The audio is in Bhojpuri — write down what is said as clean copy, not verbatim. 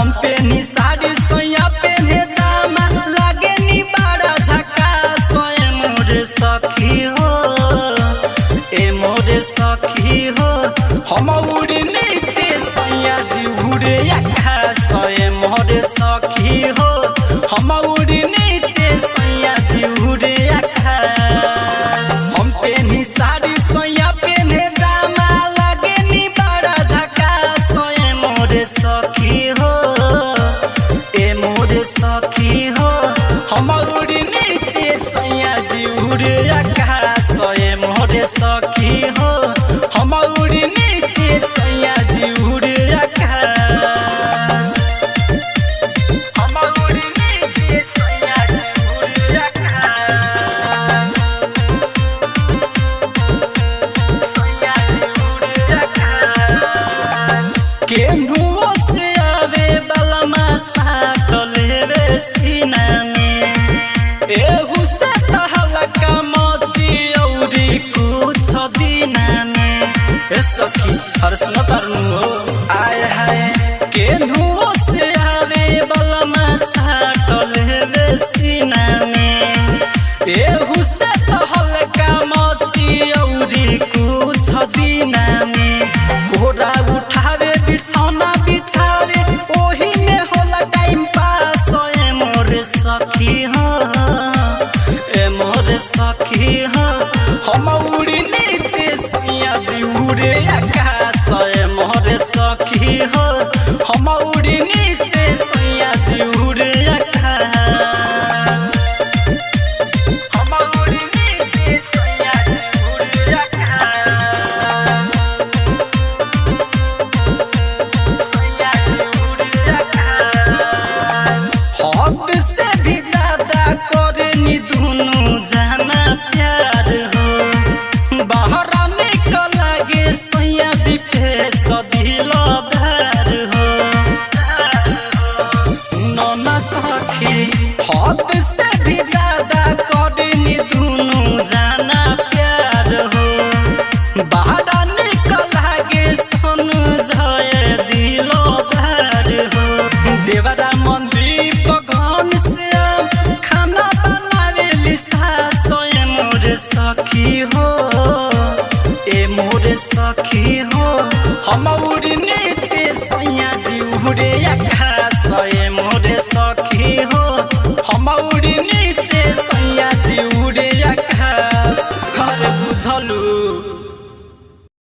हम पेनी साड़ी सोया पेने जामा लागे नी बड़ा झकास सोए मोरे सखी हो ए मोरे सखी हो हम उड़ी नीचे सोया जी उड़े आकाश सोए मोरे सखी हो हम उड़ी नीचे सोया जी उड़े आकाश हम पेनी साड़ी सोया पेने जामा लागे नी बड़ा झकास सोए मोरे सखी हो ए मोरे सखी हो हम उड़ी नीचे सोया जी उड़े आकाश सोए मोरे सखी हो हम उड़ी नीचे सोया जी उड़े आकाश हम उड़ी नीचे सोया जी उड़े आकाश सोया जी उड़े आकाश केहू से आवे बलमा साट लेवे सीना में एहू से तहलका मची औरी कुछ दिना में ए सखी हर सुनो तरनु हो आय हाय केहू से आवे बलमा साट लेवे सीना में एहू से तहलका मची औरी कुछ दिना में घोड़ा उठावे बिछौना बिछावे ओही में होला टाइम पास ए मोरे सखी हो ए मोरे सखी हो हम उड़ी नीचे सैया जी उड़े आकाश ए मोरे सखी हो हम उड़ी नीचे सैया जी उड़े आकाश हम उड़ी नीचे सैया जी उड़े आकाश सैया जी उड़े आकाश हद से भी ज्यादा करनी दुनू जाना प्यार हो बाहर निकल गे सैया दीपे सदिलो धार हो सुनो ना सखी हद से भी ज्यादा करनी दुनू जाना प्यार हो बाहर निकल गे समझाए दिलो धार हो देवरा मंदिर भगवान से खाना बनावे लिसा सोए मोरे सखी हो